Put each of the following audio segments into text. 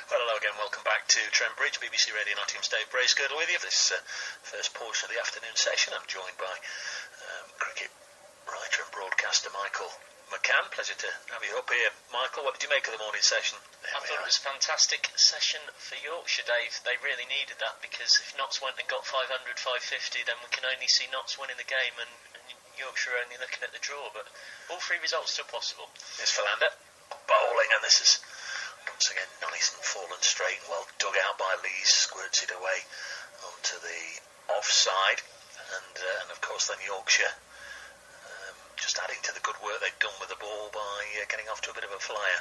Well, hello again, welcome back to Trent Bridge, BBC Radio Nottingham's Dave Bracegirdle with you for this first portion of the afternoon session. I'm joined by cricket writer and broadcaster Michael McCann. Pleasure to have you up here. Michael, what did you make of the morning session? I thought it was a fantastic session for Yorkshire, Dave. They really needed that, because if Notts went and got 500, 550, then we can only see Notts winning the game and Yorkshire only looking at the draw. But all three results still possible. It's Philander bowling, and this is once again nice and full and straight, well dug out by Lees, squirts it away onto the offside, and of course then Yorkshire just adding to the good work they'd done with the ball by getting off to a bit of a flyer.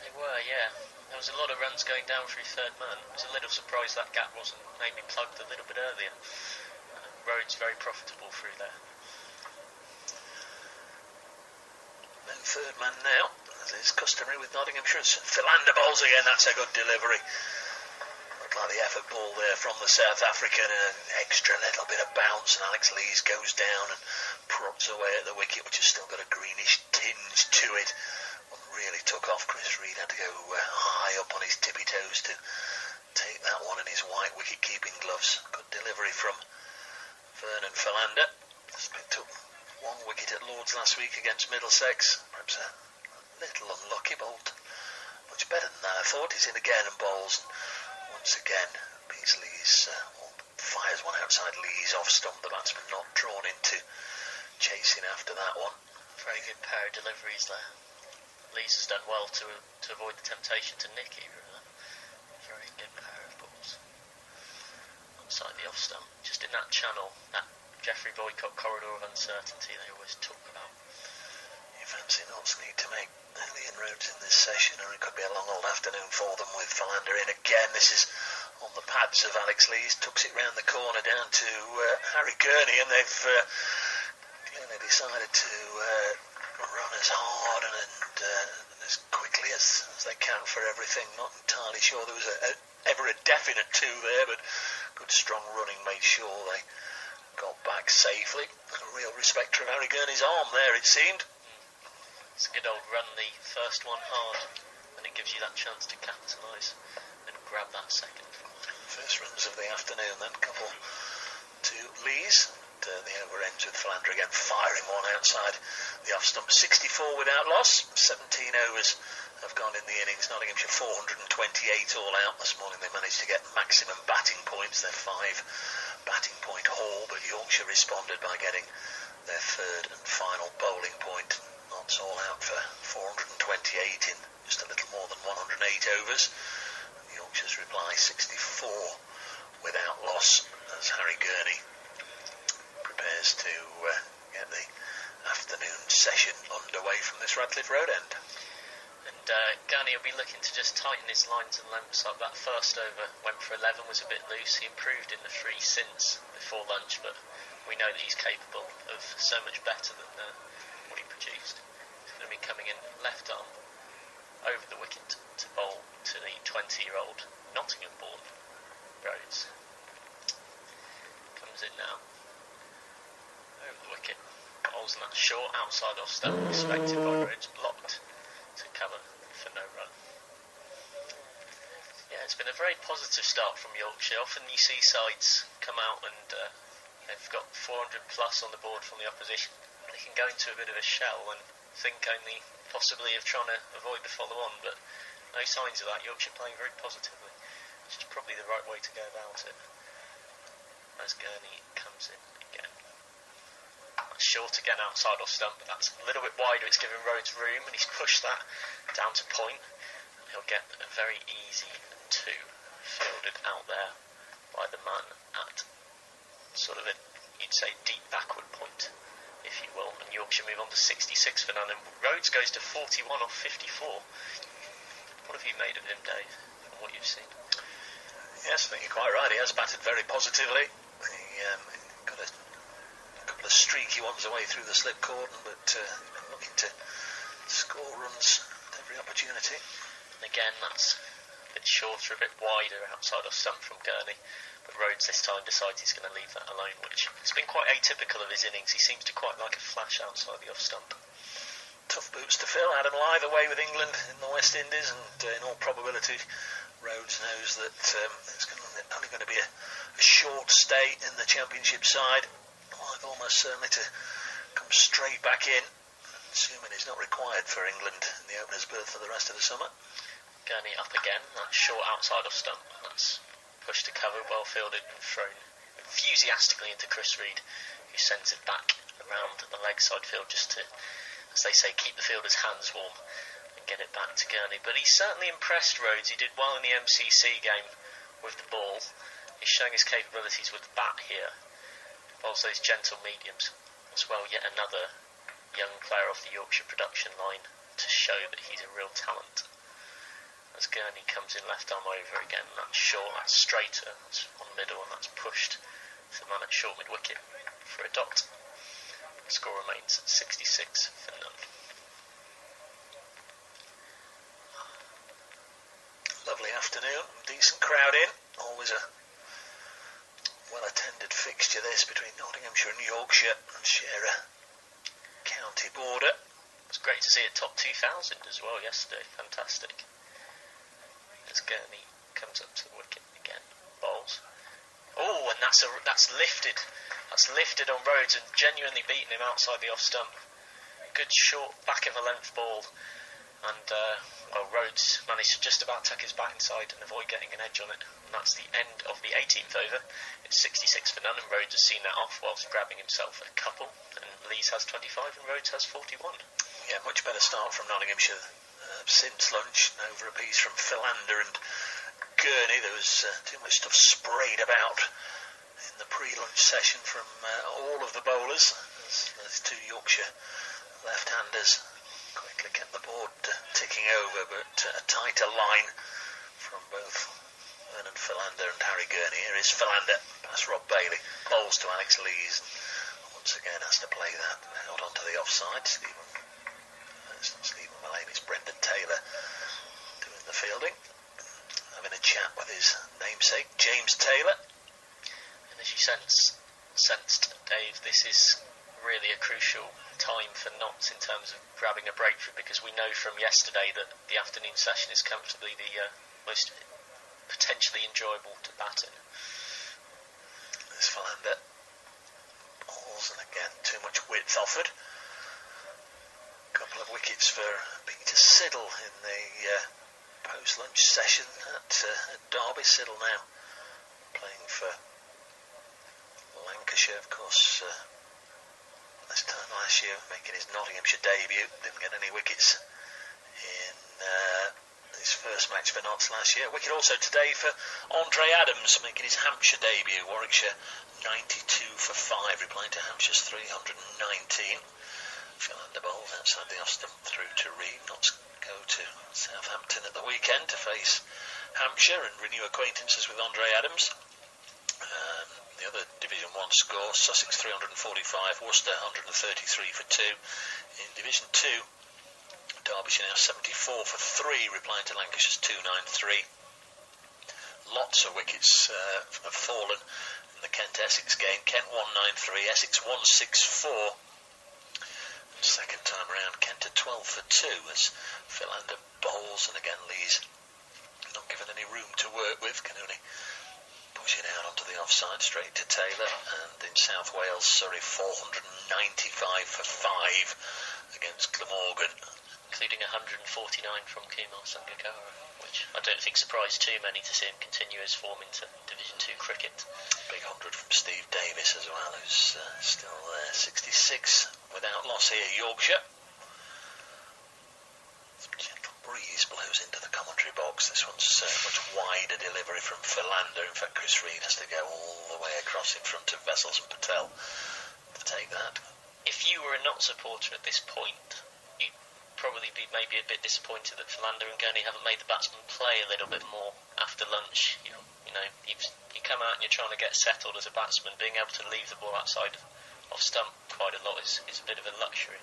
They were, yeah. There was a lot of runs going down through third man. I was a little surprised that gap wasn't maybe plugged a little bit earlier. Rhodes very profitable through there. No third man now, as is customary with Nottinghamshire. Philander bowls again, that's a good delivery. Looked like the effort ball there from the South African, and an extra little bit of bounce, and Alex Lees goes down and props away at the wicket, which has still got a greenish tinge to it. One really took off. Chris Reed had to go high up on his tippy toes to take that one in his white wicket-keeping gloves. Good delivery from Vernon Philander. Just picked up one wicket at Lord's last week against Middlesex. Perhaps a little unlucky, bowled much better than that, I thought. He's in again and bowls once again. Beasley's fires one outside Lee's off stump. The batsman not drawn into chasing after that one. Very good pair of deliveries there. Lees has done well to avoid the temptation to nick either of them. Very good pair of balls. Outside the off stump, just in that channel, that Geoffrey Boycott corridor of uncertainty they always talk about. You fancy Notts need to make early inroads in this session, or it could be a long old afternoon for them with Philander in again. This is on the pads of Alex Lees, tucks it round the corner down to Harry Gurney, and they've clearly decided to run as hard and as quickly as they can for everything. Not entirely sure there was ever a definite two there, but good strong running made sure they got back safely. A real respecter of Harry Gurney's arm there, it seemed. It's a good old run, the first one hard, and it gives you that chance to capitalise and grab that second. First runs of the afternoon then, couple to Lees. The over ends with Philander again firing one outside the off stump. 64 without loss. 17 overs have gone in the innings. Nottinghamshire 428 all out. This morning they managed to get maximum batting points, their 5 batting point haul, but Yorkshire responded by getting their third and final bowling point. Notts all out for 428 in just a little more than 108 overs. Yorkshire's reply 64 without loss as Harry Gurney prepares to get the afternoon session underway from this Radcliffe Road end. And Gurney will be looking to just tighten his lines and lengths up. That first over went for 11, was a bit loose. He improved in the 3 since before lunch, but we know that he's capable of so much better than what he produced. He's going to be coming in left arm over the wicket to bowl to the 20-year-old Nottingham-born Rhodes. Comes in now. Over the wicket, bowls in that short outside off stump, respected by Rhodes, blocked to cover for no run. Yeah, it's been a very positive start from Yorkshire. Often you see sides come out and they've got 400 plus on the board from the opposition. They can go into a bit of a shell and think only possibly of trying to avoid the follow-on, but no signs of that. Yorkshire playing very positively, which is probably the right way to go about it. As Gurney comes in again. Short again outside off stump, but that's a little bit wider. It's given Rhodes room, and he's pushed that down to point. And he'll get a very easy 2 fielded out there by the man at sort of a, you'd say, deep backward point, if you will. And Yorkshire move on to 66 for none, and Rhodes goes to 41 off 54. What have you made of him, Dave, from what you've seen? Yes, I think you're quite right. He has batted very positively. He got a couple of streaky ones away through the slip cordon, but he's been looking to score runs at every opportunity. And again, that's a bit shorter, a bit wider outside of stump from Gurney, but Rhodes this time decides he's going to leave that alone, which has been quite atypical of his innings. He seems to quite like a flash outside the off stump. Tough boots to fill. Adam Lythe away with England in the West Indies, and in all probability Rhodes knows that it's only going to be a short stay in the Championship side, like almost certainly to come straight back in, assuming he's not required for England in the opener's berth for the rest of the summer. Gurney up again, that's short outside of stump, that's pushed to cover, well fielded and thrown enthusiastically into Chris Reed, who sends it back around the leg side field just to, as they say, keep the fielder's hands warm and get it back to Gurney. But he's certainly impressed Rhodes. He did well in the MCC game with the ball. He's showing his capabilities with the bat here. Bowls those gentle mediums as well. Yet another young player off the Yorkshire production line to show that he's a real talent. As Gurney comes in left arm over again, that's short, that's straighter, that's on middle, and that's pushed to the man at short mid wicket for a dot. The score remains 66 for none. Lovely afternoon, decent crowd in, always a well-attended fixture this between Nottinghamshire and Yorkshire, and share a county border. It's great to see it top 2,000 as well yesterday, fantastic. As Gurney comes up to the wicket again, bowls. Oh, and that's lifted. That's lifted on Rhodes and genuinely beaten him outside the off stump. Good short back of a length ball, and Rhodes managed to just about tuck his bat inside and avoid getting an edge on it. And that's the end of the 18th over. It's 66 for none, and Rhodes has seen that off whilst grabbing himself a couple. And Lees has 25 and Rhodes has 41. Yeah, much better start from Nottinghamshire. Since lunch, over a piece from Philander and Gurney. There was too much stuff sprayed about in the pre-lunch session from all of the bowlers. Those two Yorkshire left-handers quickly kept the board ticking over, but a tighter line from both Vernon Philander and Harry Gurney. Here is Philander, past Rob Bailey, bowls to Alex Lees. Once again has to play that out onto the offside. Stephen Mullane, it's Brendan Taylor doing the fielding, having a chat with his namesake James Taylor. And as you sensed, Dave, this is really a crucial time for Notts in terms of grabbing a breakthrough, because we know from yesterday that the afternoon session is comfortably the most potentially enjoyable to bat in. There's Philander, balls, and again too much width offered. Couple of wickets for Peter Siddle in the post-lunch session at Derby. Siddle now playing for Lancashire, of course, this time last year, making his Nottinghamshire debut. Didn't get any wickets in his first match for Notts last year. Wicket also today for Andre Adams, making his Hampshire debut. Warwickshire 92 for 5, replying to Hampshire's 319. Philander bowls outside the off stump through to Reed. Notts go to Southampton at the weekend to face Hampshire and renew acquaintances with Andre Adams. The other Division 1 score, Sussex 345, Worcester 133 for 2. In Division 2, Derbyshire now 74 for 3, replying to Lancashire's 293. Lots of wickets have fallen in the Kent-Essex game. Kent 193, Essex 164. Second time around, Kent at 12 for 2 as Philander bowls, and again Lees not given any room to work with, can only push it out onto the offside straight to Taylor. And in South Wales, Surrey 495 for 5 against Glamorgan, including 149 from Kumar Sangakkara, which I don't think surprised too many to see him continue his form into Division 2 cricket. Big 100 from Steve Davis as well, who's still there. 66 without loss here, Yorkshire. Some gentle breeze blows into the commentary box. This one's much wider delivery from Philander. In fact, Chris Reed has to go all the way across in front of Vessels and Patel to take that. If you were a Notts supporter at this point, you'd probably be maybe a bit disappointed that Philander and Gurney haven't made the batsman play a little bit more after lunch. You come out and you're trying to get settled as a batsman. Being able to leave the ball outside off stump quite a lot is a bit of a luxury.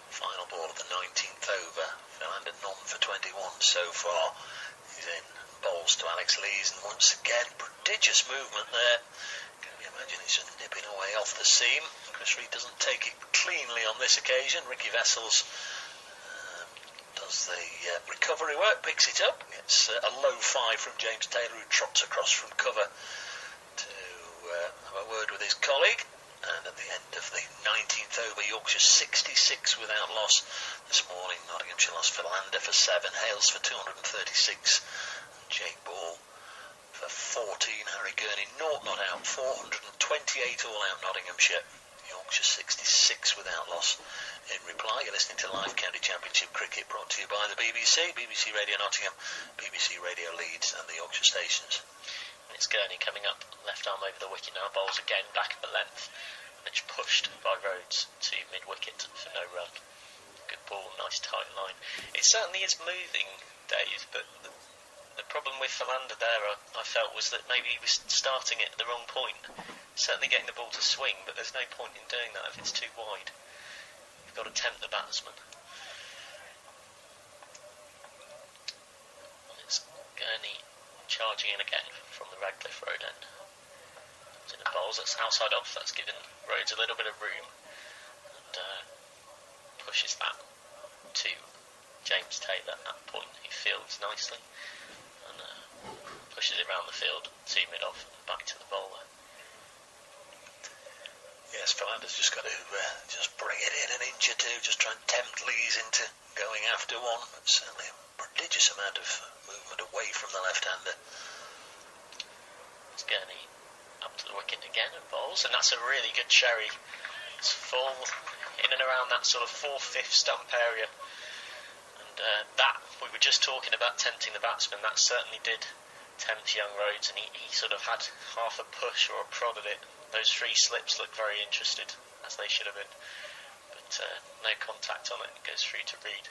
Final ball of the 19th over. Philander none for 21 so far. He's in. Bowls to Alex Lees, and once again prodigious movement there. Can you imagine he's just nipping away off the seam? Chris Reed doesn't take it cleanly on this occasion. Ricky Vessels does does the recovery work, picks it up. It's a low 5 from James Taylor, who trots across from cover to have a word with his colleague. And at the end of the 19th over, Yorkshire 66 without loss this morning. Nottinghamshire lost Philander for 7, Hales for 236, and Jake Ball for 14. Harry Gurney not out, 428 all out Nottinghamshire. Yorkshire 66 without loss. In reply, you're listening to Live County Championship Cricket, brought to you by the BBC, BBC Radio Nottingham, BBC Radio Leeds and the Yorkshire stations. It's Gurney coming up, left arm over the wicket now, bowls again back at the length, and it's pushed by Rhodes to mid-wicket for no run. Good ball, nice tight line. It certainly is moving, Dave, but the problem with Philander there, I felt, was that maybe he was starting it at the wrong point. Certainly getting the ball to swing, but there's no point in doing that if it's too wide. You've got to tempt the batsman. And it's Gurney charging in again from the Radcliffe Road end. It's in the bowls, that's outside off, that's given Rhodes a little bit of room, and pushes that to James Taylor at that point. He fields nicely and pushes it round the field, 2 mid off and back to the bowler. Yes, Philander's just got to just bring it in an inch or two, just try and tempt Lees into going after one. But certainly a prodigious amount of movement away from the left-hander. It's Gurney up to the wicket again and bowls, and that's a really good cherry. It's full in and around that sort of 4/5 stump area, and that, we were just talking about tempting the batsman, that certainly did tempt young Rhodes, and he sort of had half a push or a prod at it. Those 3 slips looked very interested, as they should have been, but no contact on it. It goes through to Reed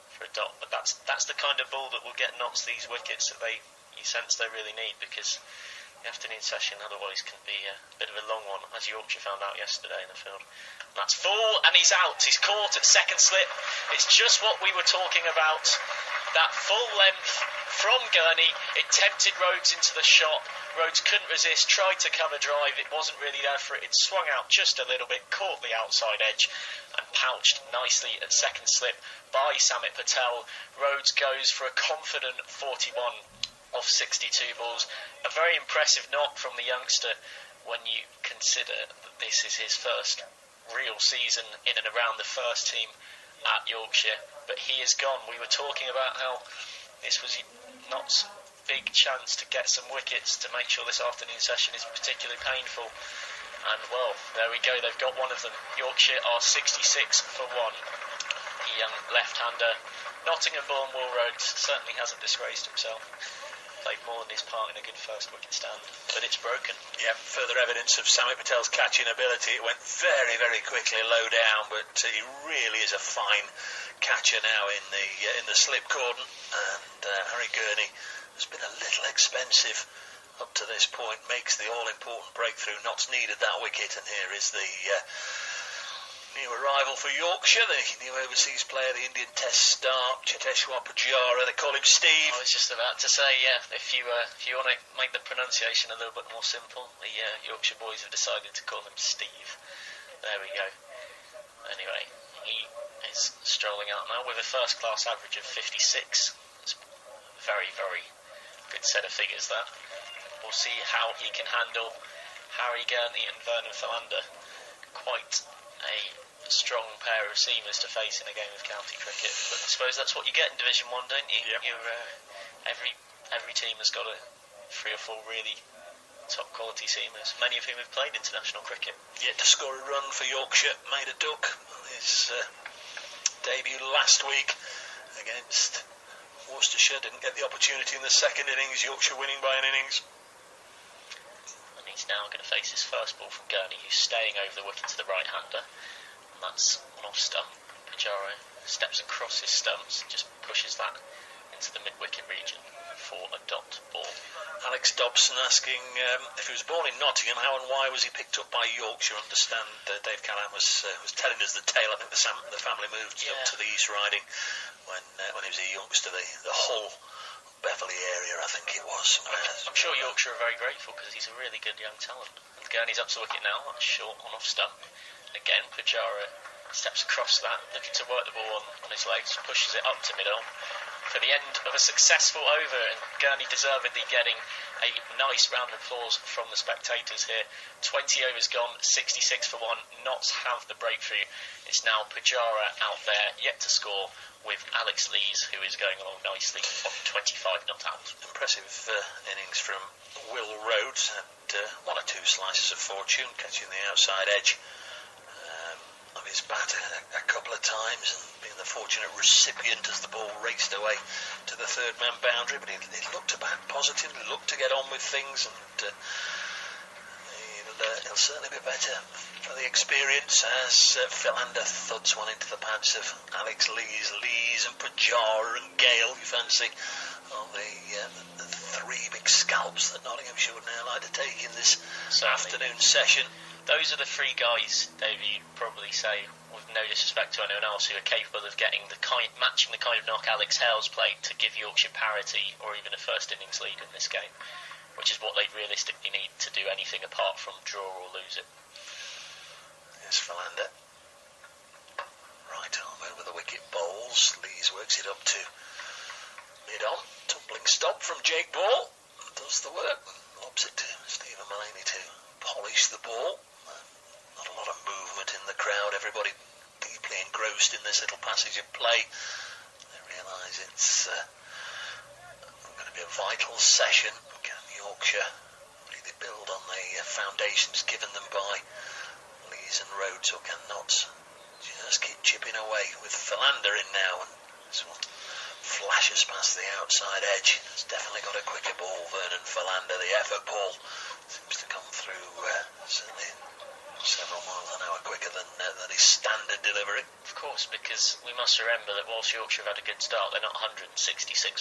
for a dot. But that's the kind of ball that will get Notts these wickets that you sense they really need, because the afternoon session otherwise can be a bit of a long one, as Yorkshire found out yesterday in the field. And that's full, and he's out. He's caught at second slip. It's just what we were talking about. That full length from Gurney, it tempted Rhodes into the shot. Rhodes couldn't resist, tried to cover drive, it wasn't really there for it. It swung out just a little bit, caught the outside edge and pouched nicely at second slip by Samit Patel. Rhodes goes for a confident 41 off 62 balls. A very impressive knock from the youngster when you consider that this is his first real season in and around the first team at Yorkshire. But he is gone. We were talking about how this was Notts' big chance to get some wickets to make sure this afternoon session is particularly painful. And well, there we go, they've got one of them. Yorkshire are 66 for 1. The young left-hander, Nottingham-born Will Rhodes, certainly hasn't disgraced himself. Played more than his part in a good first wicket stand, but it's broken. Yeah, further evidence of Samit Patel's catching ability. It went very, very quickly low down, but he really is a fine catcher now in the slip cordon. And Harry Gurney has been a little expensive up to this point, makes the all-important breakthrough. Notts needed that wicket, and here is the new arrival for Yorkshire, the new overseas player, the Indian Test star, Cheteshwar Pujara. They call him Steve. I was just about to say, yeah, if you want to make the pronunciation a little bit more simple, the Yorkshire boys have decided to call him Steve. There we go. Anyway, he is strolling out now with a first-class average of 56. It's a very, very good set of figures, that. We'll see how he can handle Harry Gurney and Vernon Philander. Quite a strong pair of seamers to face in a game of county cricket, but I suppose that's what you get in Division 1, don't you? Yep. Every team has got 3 or 4 really top quality seamers, many of whom have played international cricket. Yet to score a run for Yorkshire, made a duck. His debut last week against Worcestershire, didn't get the opportunity in the second innings. Yorkshire winning by an innings. And he's now going to face his first ball from Gurney, who's staying over the wicket to the right-hander. And that's an off stump. Pujara steps across his stumps, just pushes that into the mid-wicket region for a dot ball. Alex Dobson asking if he was born in Nottingham, how and why was he picked up by Yorkshire? Understand Dave Callahan was telling us the tale. I think the family moved up to the East Riding when he was a youngster. The Hull, Beverley area, I think it was. I'm sure Yorkshire are very grateful, because he's a really good young talent. And Gurney's up to wicket now, that's short on off stump. Again, Pujara steps across that, looking to work the ball on his legs, pushes it up to mid-on for the end of a successful over, and Gurney deservedly getting a nice round of applause from the spectators here. 20 overs gone, 66 for 1. Notts have the breakthrough. It's now Pujara out there, yet to score, with Alex Lees, who is going along nicely on 25 not out. Impressive innings from Will Rhodes, and one or two slices of fortune, catching the outside edge of his bat a couple of times, and being the fortunate recipient as the ball raced away to the third man boundary. But he looked about positively, looked to get on with things, and he'll certainly be better for the experience as Philander thuds one into the pads of Alex Lees and Pujara and Gale, you fancy, on the three big scalps that Nottinghamshire would now like to take in this afternoon session. Those are the three guys, Dave, you'd probably say, with no disrespect to anyone else, who are capable of getting matching the kind of knock Alex Hales played to give Yorkshire parity or even a first innings lead in this game, which is what they realistically need to do anything apart from draw or lose it. Yes, Philander. Right arm over the wicket bowls. Lees works it up to mid-on. Tumbling stop from Jake Ball. Does the work. Lobs it to Stephen Mullaney to polish the ball. Not a lot of movement in the crowd. Everybody deeply engrossed in this little passage of play. They realise it's going to be a vital session. Can Yorkshire really build on the foundations given them by Lees and Rhodes, or can Notts just keep chipping away with Philander in now? And this one flashes past the outside edge. It's definitely got a quicker ball, Vernon Philander. The effort ball seems to come through certainly several miles an hour quicker than his standard delivery. Of course, because we must remember that whilst Yorkshire have had a good start, they're not 166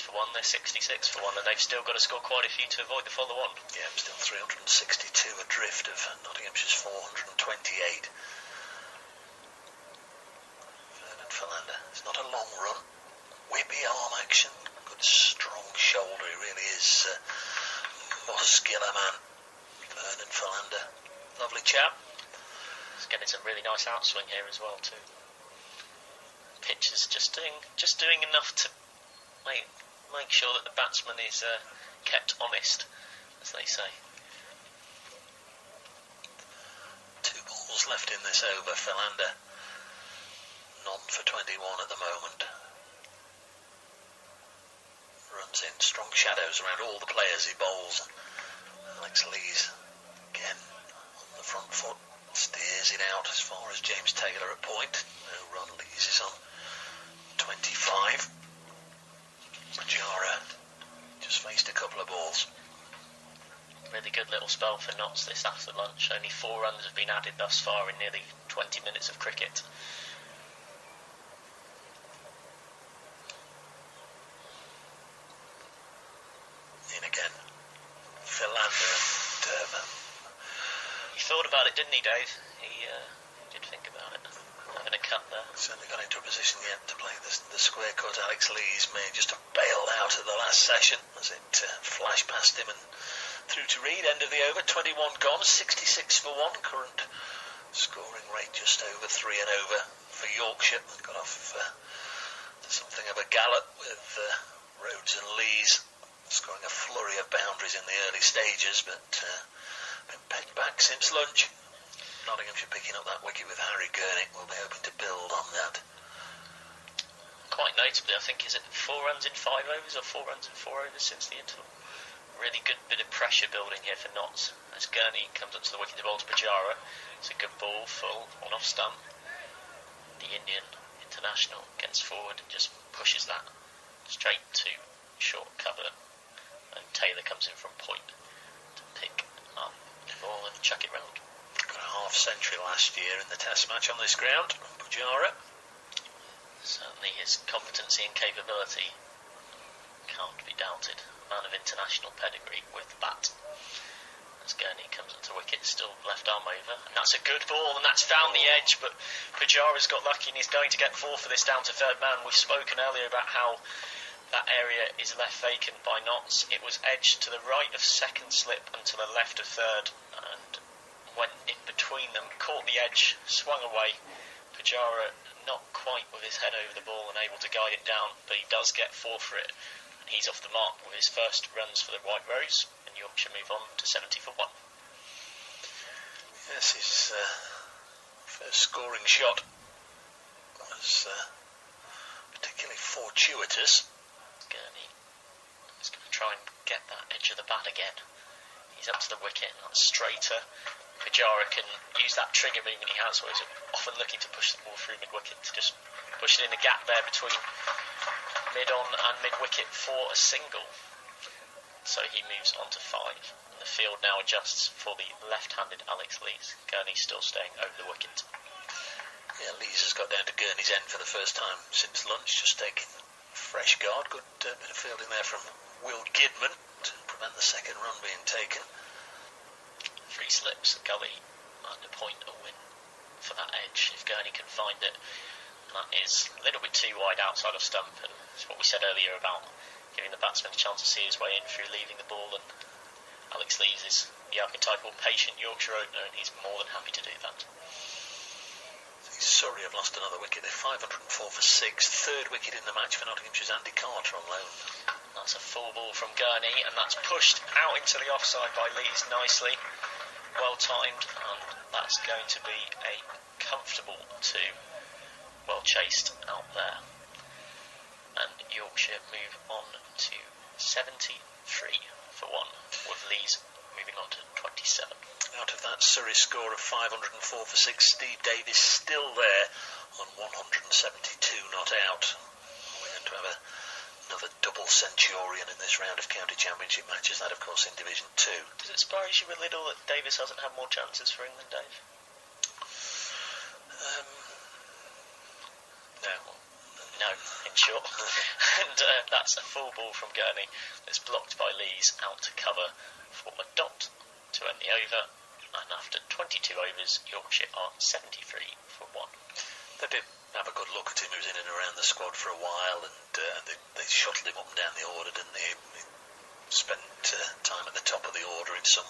for 1, they're 66 for 1, and they've still got to score quite a few to avoid the follow-on. Yeah, still 362 adrift of Nottinghamshire's 428. Vernon Philander. It's not a long run. Whippy arm action. Good strong shoulder. He really is muscular man. Vernon Philander. Lovely chap. He's getting some really nice outswing here as well too. Pitch is just doing enough to make sure that the batsman is kept honest, as they say. 2 balls left in this over. Philander none for 21 at the moment. Runs in strong shadows around all the players he bowls. Alex Lees again on the front foot, steers it out as far as James Taylor at point. No run. Lees is on 25. Pujara just faced a couple of balls. Really good little spell for Notts this after lunch. Only 4 runs have been added thus far in nearly 20 minutes of cricket. In again. Philander and he thought about it, didn't he, Dave? He did think about it. Having a cut there. Certainly got into a position yet to play the square cut. Alex Lees may just have bailed out at the last session as it flashed past him and through to Reed. End of the over. 21 gone. 66 for 1. Current scoring rate just over 3 and over for Yorkshire. Got off to something of a gallop with Rhodes and Lees scoring a flurry of boundaries in the early stages, but been pegged back since lunch. Nottinghamshire picking up that wicket with Harry Gurney. We'll be hoping to build on that. Quite notably, I think, is it 4 runs in 5 overs or 4 runs in 4 overs since the interval? Really good bit of pressure building here for Notts as Gurney comes up to the wicket to bowl to Pujara. It's a good ball, full, on off stump. The Indian international gets forward and just pushes that straight to short cover, and Taylor comes in from point to pick up the ball and chuck it round. Got a half century last year in the test match on this ground. Pujara. Certainly his competency and capability can't be doubted. Man of international pedigree with the bat. As Gurney comes up to wicket, still left arm over, and that's a good ball, and that's found the edge, but Pujara's got lucky and he's going to get 4 for this down to third man. We've spoken earlier about how that area is left vacant by Notts. It was edged to the right of second slip and to the left of third, and went in between them, caught the edge, swung away. Pujara not quite with his head over the ball and able to guide it down, but he does get 4 for it, and he's off the mark with his first runs for the White Rose, and Yorkshire move on to 70 for 1. Yes, his first scoring shot was particularly fortuitous. Gurney is going to try and get that edge of the bat again. He's up to the wicket, and that's straighter. Pujara can use that trigger movement he has, where he's often looking to push the ball through mid-wicket, to just push it in the gap there between mid-on and mid-wicket for a single. So he moves on to 5, and the field now adjusts for the left-handed Alex Lees. Gurney still staying over the wicket. Yeah, Lees has got down to Gurney's end for the first time since lunch, just taking fresh guard. Good bit of fielding there from Will Gidman to prevent the second run being taken. 3 slips, Gully and a point a win for that edge if Gurney can find it. And that is a little bit too wide outside of stump, and it's what we said earlier about giving the batsman a chance to see his way in through leaving the ball, and Alex Lees is the archetypal patient Yorkshire opener, and he's more than happy to do that. Surrey have lost another wicket. They're 504 for 6. Third wicket in the match for Nottinghamshire's Andy Carter on loan. That's a full ball from Gurney, and that's pushed out into the offside by Lees nicely. Well timed, and that's going to be a comfortable 2. Well chased out there. And Yorkshire move on to 73 for 1, with Lees moving on to 27. Out of that Surrey score of 504 for 6, Steve Davis still there on 172 not out. We're going to have another double centurion in this round of county championship matches. That, of course, in Division 2. Does it surprise you a little that Davis hasn't had more chances for England, Dave? No, in short. And that's a full ball from Gurney that's blocked by Lees out to cover for a dot to end the over. And after 22 overs, Yorkshire are 73 for 1. They did have a good look at him. He was in and around the squad for a while, and they shuttled him up and down the order, didn't they? He spent time at the top of the order in some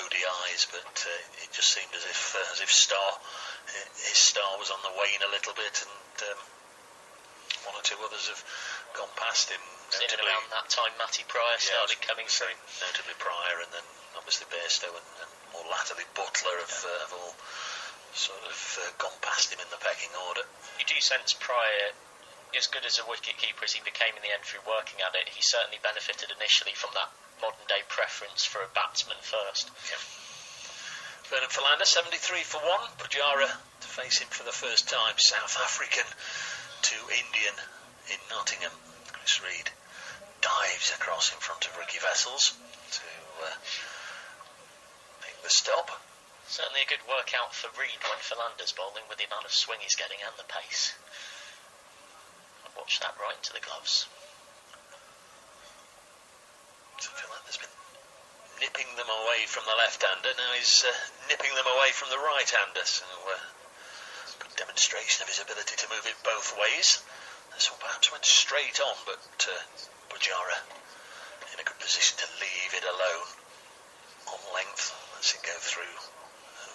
ODIs, but it just seemed as if his star was on the wane a little bit, and 1 or 2 others have gone past him. In and around that time, Matty Pryor started coming through. Notably Pryor, and then obviously Bairstow, and more latterly Butler have all sort of gone past him in the pecking order. You do sense Pryor, as good as a wicket-keeper as he became in the end through working at it, he certainly benefited initially from that modern-day preference for a batsman first. Yeah. Vernon Philander, 73 for 1. Pujara to face him for the first time. South African to Indian in Nottingham. Chris Reed dives across in front of Ricky Vessels to make the stop. Certainly a good workout for Reed when Philander's bowling, with the amount of swing he's getting and the pace. And watch that right into the gloves. So Philander's been nipping them away from the left-hander. Now he's nipping them away from the right-hander. So good demonstration of his ability to move it both ways. This one perhaps went straight on, but Pujara in a good position to leave it alone on length. Let's it go through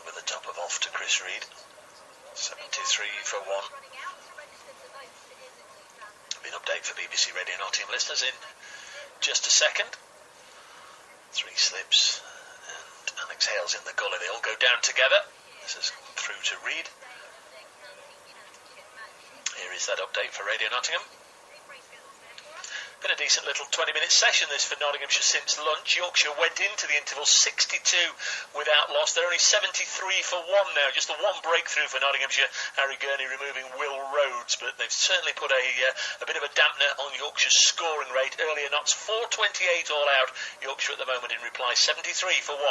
over the top of off to Chris Reed. 73 for 1. Be an update for BBC Radio Nottingham listeners in just a second. 3 slips, and Alex Hale's in the gully. They all go down together. This is through to Reed. Here is that update for Radio Nottingham. Been a decent little 20-minute session this for Nottinghamshire since lunch. Yorkshire went into the interval 62 without loss. They're only 73 for 1 now. Just the one breakthrough for Nottinghamshire. Harry Gurney removing Will Rhodes, but they've certainly put a bit of a dampener on Yorkshire's scoring rate. Earlier knots 428 all out. Yorkshire at the moment in reply 73 for 1.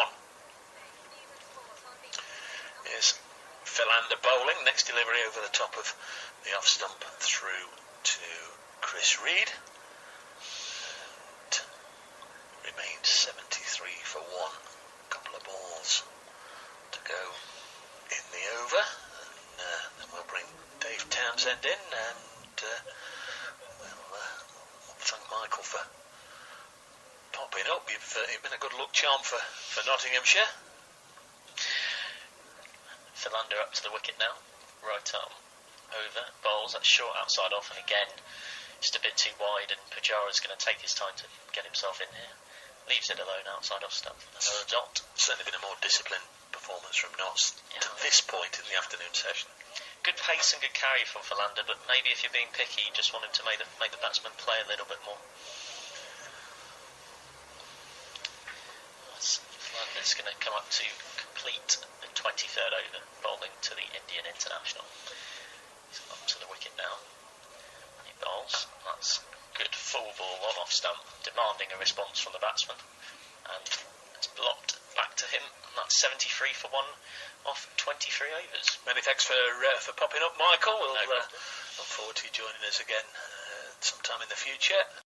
Here's Philander bowling. Next delivery over the top of the off stump through to Chris Reed. And remains 73 for 1. Couple of balls to go in the over. And then we'll bring Dave Townsend in, and we'll thank Michael for popping up. You've been a good luck charm for Nottinghamshire. Philander up to the wicket now, right arm over, bowls, that's short outside off, and again, just a bit too wide, and Pujara's going to take his time to get himself in here. Leaves it alone outside off stump. Another dot. Certainly been a more disciplined performance from Notts to this point in the afternoon session. Good pace and good carry from Philander, but maybe if you're being picky, you just want him to make the batsman play a little bit more. Philander's going to come up to complete the 23rd over, bowling to the Indian international. He's up to the wicket now. He bowls. That's good full ball on off stump, demanding a response from the batsman. And it's blocked back to him, and that's 73 for 1 off 23 overs. Many thanks for popping up, Michael. We'll look forward to you joining us again sometime in the future.